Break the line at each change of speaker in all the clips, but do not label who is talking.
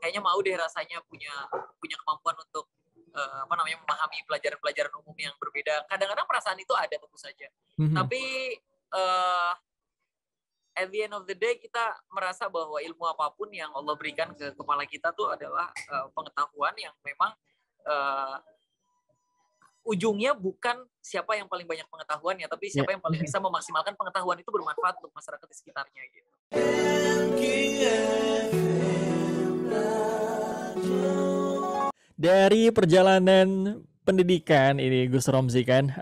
kayaknya mau deh rasanya punya kemampuan untuk memahami pelajaran-pelajaran umum yang berbeda. Kadang-kadang perasaan itu ada tentu saja. Tapi at the end of the day kita merasa bahwa ilmu apapun yang Allah berikan ke kepala kita tuh adalah pengetahuan yang memang ujungnya bukan siapa yang paling banyak pengetahuannya, tapi siapa yang paling bisa memaksimalkan pengetahuan itu bermanfaat untuk masyarakat di sekitarnya gitu.
Dari perjalanan pendidikan ini Gus Romzi kan,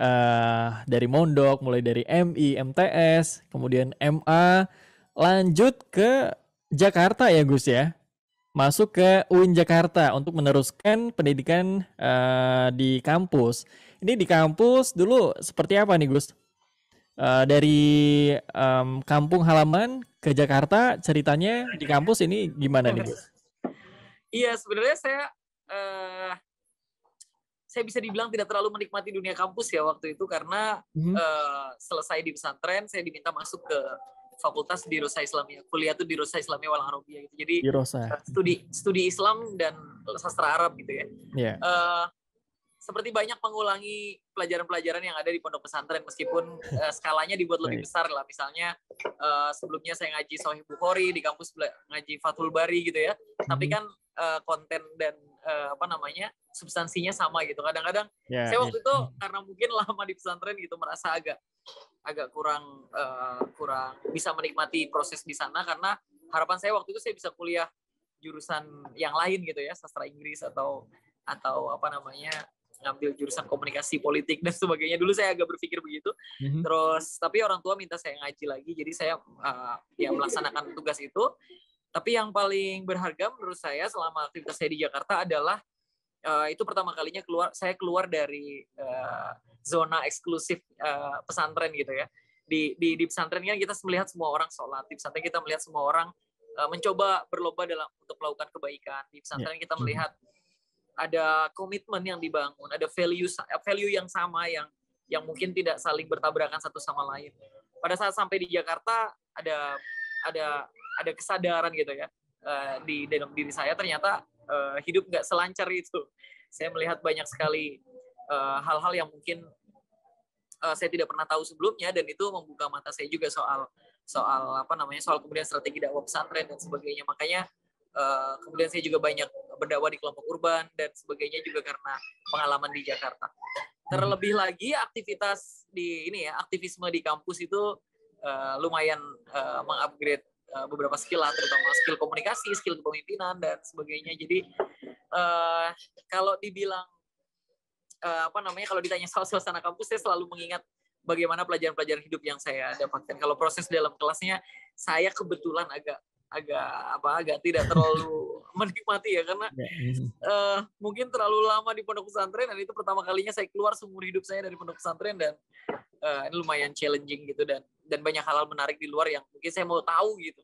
dari mondok, mulai dari MI, MTS, kemudian MA, lanjut ke Jakarta ya Gus ya, masuk ke UIN Jakarta untuk meneruskan pendidikan di kampus. Ini di kampus dulu seperti apa nih Gus? Dari kampung halaman ke Jakarta, ceritanya di kampus ini gimana nih Gus?
Iya, sebenarnya saya bisa dibilang tidak terlalu menikmati dunia kampus ya waktu itu karena selesai di pesantren saya diminta masuk ke fakultas di Rosa Islamiyah, kuliah tuh di Rosa Islamiyah Wal Arabiyah gitu. Jadi studi Islam dan sastra Arab gitu ya.
Yeah.
Seperti banyak mengulangi pelajaran-pelajaran yang ada di pondok pesantren meskipun skalanya dibuat lebih besar lah. Misalnya sebelumnya saya ngaji Sahih Bukhari, di kampus ngaji Fathul Bari gitu ya. Tapi kan konten dan substansinya sama gitu. Kadang-kadang saya waktu itu karena mungkin lama di pesantren gitu merasa agak kurang bisa menikmati proses di sana karena harapan saya waktu itu saya bisa kuliah jurusan yang lain gitu ya, sastra Inggris atau ngambil jurusan komunikasi politik dan sebagainya. Dulu saya agak berpikir begitu. Terus tapi orang tua minta saya ngaji lagi, jadi saya melaksanakan tugas itu. Tapi yang paling berharga menurut saya selama aktivitas saya di Jakarta adalah itu pertama kalinya saya keluar dari zona eksklusif pesantren gitu ya. Di pesantren kan kita melihat semua orang sholat, di pesantren kita melihat semua orang mencoba berlomba untuk melakukan kebaikan. Di pesantren kita melihat ada komitmen yang dibangun, ada value yang sama yang mungkin tidak saling bertabrakan satu sama lain. Pada saat sampai di Jakarta ada kesadaran gitu ya di dalam diri saya ternyata hidup nggak selancar itu. Saya melihat banyak sekali hal-hal yang mungkin saya tidak pernah tahu sebelumnya dan itu membuka mata saya juga soal kemudian strategi dakwah pesantren dan sebagainya. Makanya kemudian saya juga banyak berdakwah di kelompok urban dan sebagainya juga karena pengalaman di Jakarta. Terlebih lagi aktivisme di kampus itu lumayan mengupgrade beberapa skill lah, terutama skill komunikasi, skill kepemimpinan dan sebagainya. Jadi kalau dibilang kalau ditanya soal suasana kampus, saya selalu mengingat bagaimana pelajaran-pelajaran hidup yang saya dapatkan. Kalau proses dalam kelasnya, saya kebetulan agak tidak terlalu menikmati ya karena mungkin terlalu lama di pondok pesantren dan itu pertama kalinya saya keluar seumur hidup saya dari pondok pesantren dan ini lumayan challenging gitu dan banyak hal-hal menarik di luar yang mungkin saya mau tahu gitu.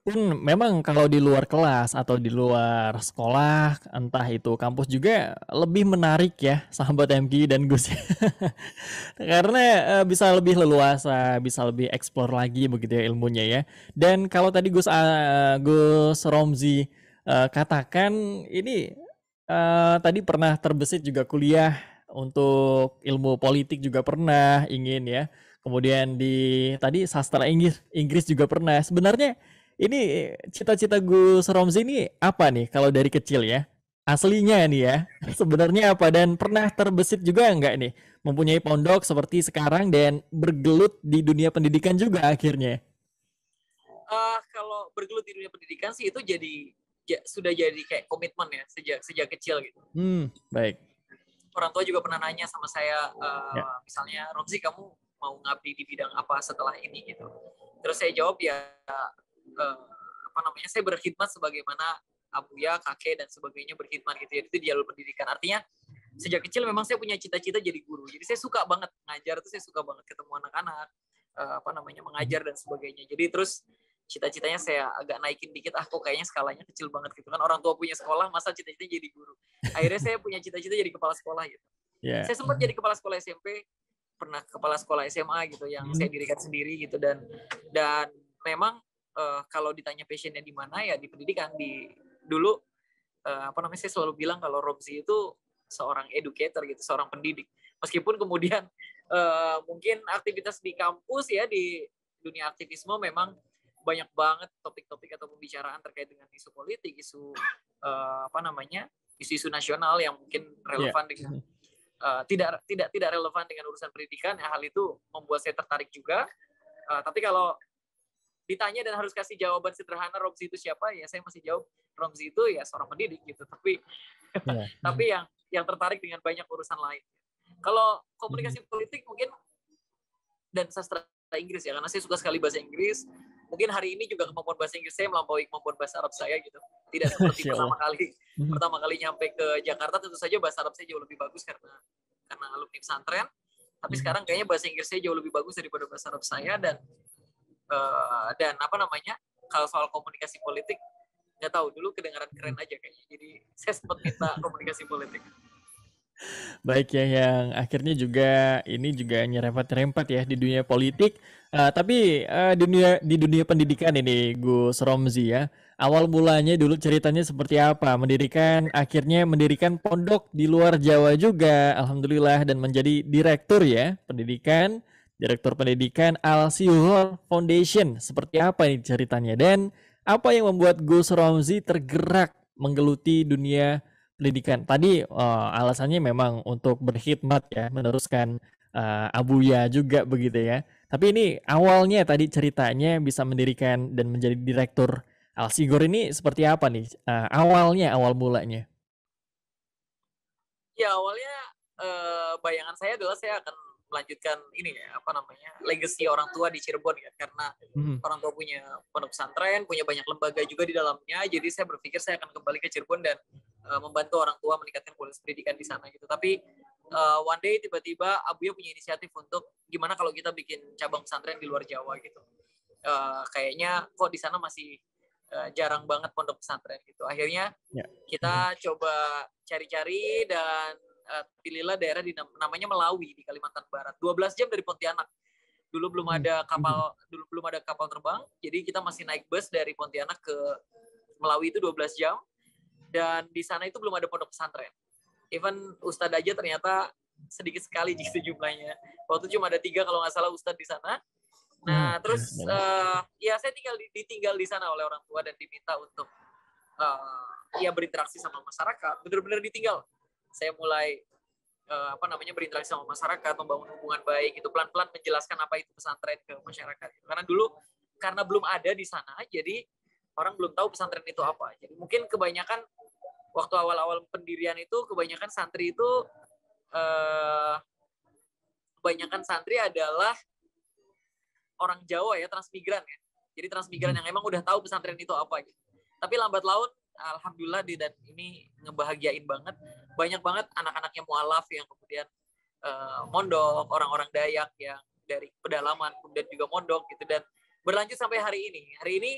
Pun memang kalau di luar kelas atau di luar sekolah, entah itu kampus juga lebih menarik ya sahabat MG dan Gus. Karena bisa lebih leluasa, bisa lebih explore lagi begitu ya ilmunya ya. Dan kalau tadi Gus Romzi katakan ini tadi pernah terbesit juga kuliah untuk ilmu politik juga pernah ingin ya. Kemudian tadi sastra Inggris juga pernah. Sebenarnya ini cita-cita Gus Romzi ini apa nih kalau dari kecil ya? Aslinya nih ya, sebenarnya apa? Dan pernah terbesit juga enggak nih? Mempunyai pondok seperti sekarang dan bergelut di dunia pendidikan juga akhirnya?
Kalau bergelut di dunia pendidikan sih itu sudah jadi kayak komitmen ya sejak kecil gitu.
Baik.
Orang tua juga pernah nanya sama saya, misalnya Romzi kamu mau ngabdi di bidang apa setelah ini gitu. Terus saya jawab saya berkhidmat sebagaimana abuya, kakek dan sebagainya berkhidmat gitu ya. Itu di jalur pendidikan. Artinya sejak kecil memang saya punya cita-cita jadi guru. Jadi saya suka banget ngajar tuh, saya suka banget ketemu anak-anak, mengajar dan sebagainya. Jadi terus cita-citanya saya agak naikin dikit, kok kayaknya skalanya kecil banget gitu kan. Orang tua punya sekolah, masa cita-citanya jadi guru. Akhirnya saya punya cita-cita jadi kepala sekolah gitu. Saya sempat jadi kepala sekolah SMP, pernah kepala sekolah SMA gitu yang saya dirikan sendiri gitu dan memang kalau ditanya passionnya di mana ya di pendidikan, di dulu saya selalu bilang kalau Romzi itu seorang educator gitu, seorang pendidik. Meskipun kemudian mungkin aktivitas di kampus ya, di dunia aktivisme memang banyak banget topik-topik atau pembicaraan terkait dengan isu politik, isu isu-isu nasional yang mungkin relevan dengan tidak relevan dengan urusan pendidikan. Hal itu membuat saya tertarik juga. Tapi kalau ditanya dan harus kasih jawaban sederhana Romzi itu siapa, ya saya masih jawab Romzi itu ya seorang pendidik gitu. Tapi tapi yang tertarik dengan banyak urusan lain. Kalau komunikasi politik mungkin dan sastra Inggris ya, karena saya suka sekali bahasa Inggris. Mungkin hari ini juga kemampuan bahasa Inggris saya melampaui kemampuan bahasa Arab saya gitu. Tidak seperti pertama kali nyampe ke Jakarta, tentu saja bahasa Arab saya jauh lebih bagus karena alumni pesantren. Tapi sekarang kayaknya bahasa Inggris saya jauh lebih bagus daripada bahasa Arab saya, dan kalau soal komunikasi politik nggak tahu, dulu kedengaran keren aja kayaknya, jadi saya sempat minta komunikasi politik.
Baik ya, yang akhirnya juga ini juga nyerempet-nyerempet ya di dunia politik. Tapi di dunia pendidikan ini, Gus Romzi ya. Awal mulanya dulu ceritanya seperti apa? Akhirnya mendirikan pondok di luar Jawa juga, alhamdulillah, dan menjadi direktur ya pendidikan, direktur pendidikan Al-Sihor Foundation. Seperti apa ini ceritanya? Dan apa yang membuat Gus Romzi tergerak menggeluti dunia pendidikan? Tadi alasannya memang untuk berkhidmat ya, meneruskan Abuya juga begitu ya. Tapi ini awalnya tadi ceritanya bisa mendirikan dan menjadi direktur Al-Sihor ini seperti apa nih? Awal mulanya.
Ya awalnya bayangan saya adalah saya akan melanjutkan legacy orang tua di Cirebon ya, karena orang tua punya pondok pesantren, punya banyak lembaga juga di dalamnya. Jadi saya berpikir saya akan kembali ke Cirebon dan membantu orang tua meningkatkan kualitas pendidikan di sana gitu. Tapi one day tiba-tiba Abuya punya inisiatif untuk gimana kalau kita bikin cabang pesantren di luar Jawa gitu. Kayaknya kok di sana masih jarang banget pondok pesantren gitu. Akhirnya kita coba cari-cari dan pilihlah daerah namanya Melawi di Kalimantan Barat. 12 jam dari Pontianak. Dulu belum ada kapal terbang, jadi kita masih naik bus dari Pontianak ke Melawi itu 12 jam. Dan di sana itu belum ada pondok pesantren. Even ustadz aja ternyata sedikit sekali jumlahnya. Waktu cuma ada 3 kalau nggak salah ustadz di sana. Nah, terus saya ditinggal di sana oleh orang tua dan diminta untuk berinteraksi sama masyarakat. Benar-benar ditinggal. Saya mulai berinteraksi sama masyarakat, membangun hubungan baik, itu pelan-pelan menjelaskan apa itu pesantren ke masyarakat. Karena belum ada di sana, jadi orang belum tahu pesantren itu apa. Jadi mungkin kebanyakan waktu awal-awal pendirian itu kebanyakan santri adalah orang Jawa ya, transmigran ya. Jadi transmigran yang emang udah tahu pesantren itu apa gitu. Tapi lambat laun alhamdulillah dan ini ngebahagiain banget, banyak banget anak-anaknya mualaf yang kemudian mondok, orang-orang Dayak yang dari pedalaman kemudian juga mondok gitu, dan berlanjut sampai hari ini. Hari ini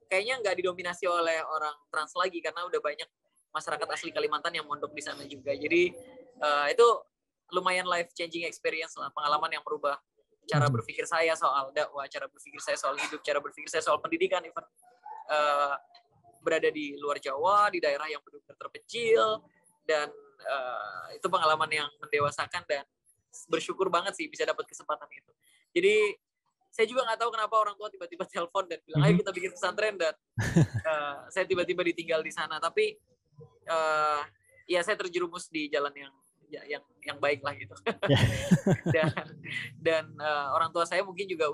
kayaknya nggak didominasi oleh orang trans lagi karena udah banyak masyarakat asli Kalimantan yang mondok di sana juga. Jadi itu lumayan life changing experience lah, pengalaman yang merubah cara berpikir saya soal dakwah, cara berpikir saya soal hidup, cara berpikir saya soal pendidikan, even berada di luar Jawa, di daerah yang benar-benar terpencil, dan itu pengalaman yang mendewasakan dan bersyukur banget sih bisa dapat kesempatan itu. Jadi saya juga nggak tahu kenapa orang tua tiba-tiba telepon dan bilang ayo kita bikin pesantren, dan saya tiba-tiba ditinggal di sana. Tapi saya terjerumus di jalan yang baik lah gitu. dan orang tua saya mungkin juga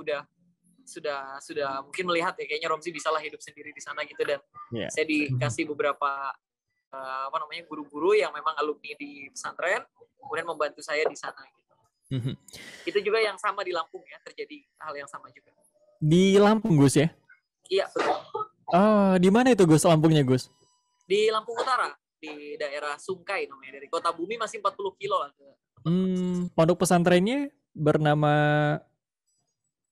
sudah mungkin melihat ya kayaknya Romzi bisa lah hidup sendiri di sana gitu, dan saya dikasih beberapa guru-guru yang memang alumni di pesantren kemudian membantu saya di sana gitu. Itu juga yang sama di Lampung ya, terjadi hal yang sama juga.
Di Lampung, Gus ya?
Iya, betul.
Di mana itu Gus, Lampungnya Gus?
Di Lampung Utara, di daerah Sungkai namanya, dari Kota Bumi masih 40 kilo lah.
Pondok pesantrennya bernama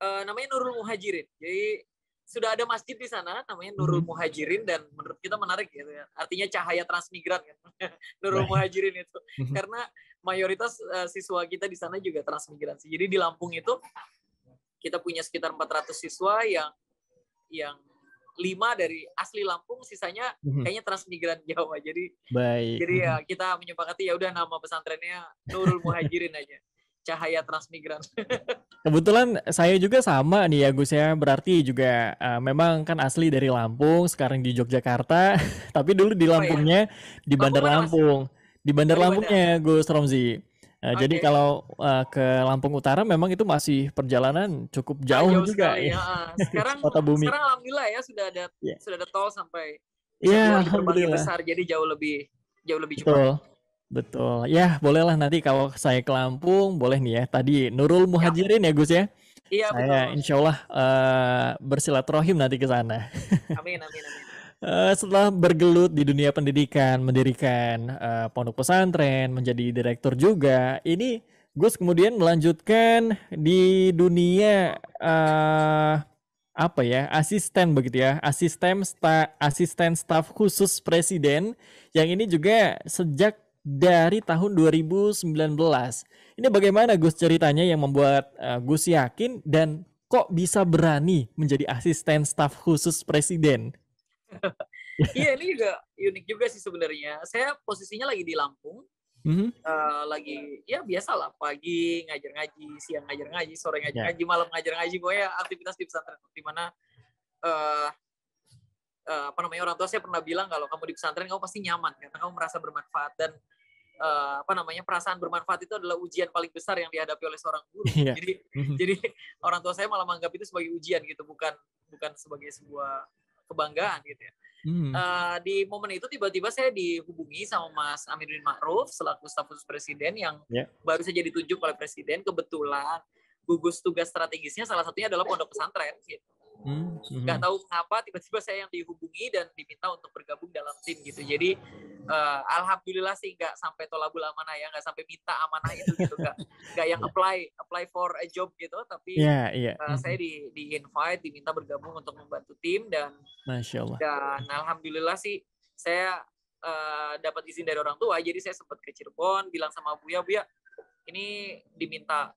namanya Nurul Muhajirin. Jadi sudah ada masjid di sana namanya Nurul Muhajirin, dan menurut kita menarik gitu ya. Artinya cahaya transmigran kan. Nurul Muhajirin itu. Karena mayoritas siswa kita di sana juga transmigrasi. Jadi di Lampung itu kita punya sekitar 400 siswa yang dari asli Lampung, sisanya kayaknya transmigran Jawa. Jadi
Baik.
Jadi ya kita menyepakati ya udah nama pesantrennya Nurul Muhajirin aja. Cahaya Transmigran.
Kebetulan saya juga sama nih ya Gus ya, berarti juga memang kan asli dari Lampung, sekarang di Yogyakarta, tapi dulu di Lampungnya di Bandar Lampung. Di Bandar Lampungnya Gus Romzi. Jadi kalau ke Lampung Utara memang itu masih perjalanan cukup jauh juga
sekali,
ya.
Sekarang
Bumi.
Sekarang alhamdulillah ya sudah ada tol sampai
Iya,
alhamdulillah besar, jadi jauh lebih
cepat. Betul. Ya, bolehlah nanti kalau saya ke Lampung, boleh nih ya. Tadi Nurul Muhajirin ya Gus ya.
Iya,
saya
betul.
insya Allah bersilaturahim nanti ke sana.
Amin.
Setelah bergelut di dunia pendidikan, mendirikan pondok pesantren, menjadi direktur juga, ini Gus kemudian melanjutkan di dunia asisten begitu ya, asisten staf khusus presiden, yang ini juga sejak dari tahun 2019. Ini bagaimana Gus ceritanya yang membuat Gus yakin dan kok bisa berani menjadi asisten staf khusus presiden?
Iya, ini juga unik juga sih sebenarnya. Saya posisinya lagi di Lampung, lagi ya biasalah, pagi ngajar ngaji, siang ngajar ngaji, sore ngajar ngaji, malam ngajar ngaji, pokoknya aktivitas di pesantren. Di mana orang tua saya pernah bilang kalau kamu di pesantren kamu pasti nyaman karena kamu merasa bermanfaat, dan perasaan bermanfaat itu adalah ujian paling besar yang dihadapi oleh seorang guru. Jadi orang tua saya malah menganggap itu sebagai ujian gitu, bukan sebagai sebuah kebanggaan gitu ya. Di momen itu tiba-tiba saya dihubungi sama Mas Amiruddin Ma'ruf selaku staf khusus presiden yang baru saja ditunjuk oleh presiden. Kebetulan gugus tugas strategisnya salah satunya adalah pondok pesantren gitu. Nggak tahu mengapa tiba-tiba saya yang dihubungi dan diminta untuk bergabung dalam tim gitu. Jadi alhamdulillah sih nggak sampai tolabul amanah ya, nggak sampai minta amanah itu gitu, nggak yang apply for a job gitu, tapi saya di invite, diminta bergabung untuk membantu tim, dan
Masya Allah.
Dan alhamdulillah sih saya dapat izin dari orang tua, jadi saya sempat ke Cirebon bilang sama Buya, ini diminta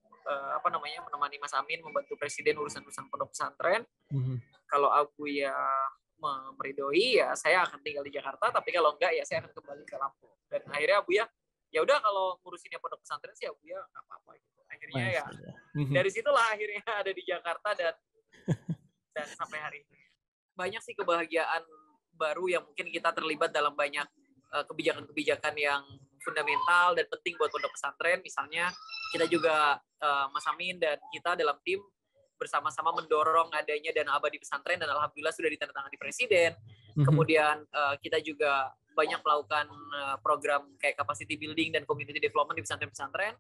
menemani Mas Amin membantu presiden urusan-urusan pondok pesantren. Kalau Abuya meridoi ya saya akan tinggal di Jakarta, tapi kalau enggak ya saya akan kembali ke Lampung. Dan akhirnya Abuya ya udah kalau ngurusinnya pondok pesantren sih Abuya nggak apa-apa gitu. Akhirnya ya dari situlah akhirnya ada di Jakarta dan sampai hari ini. Banyak sih kebahagiaan baru yang mungkin kita terlibat dalam banyak kebijakan-kebijakan yang fundamental dan penting buat pondok pesantren. Misalnya kita juga Mas Amin dan kita dalam tim bersama-sama mendorong adanya dana abadi pesantren, dan alhamdulillah sudah ditandatangani presiden. Kemudian kita juga banyak melakukan program kayak capacity building dan community development di pesantren-pesantren.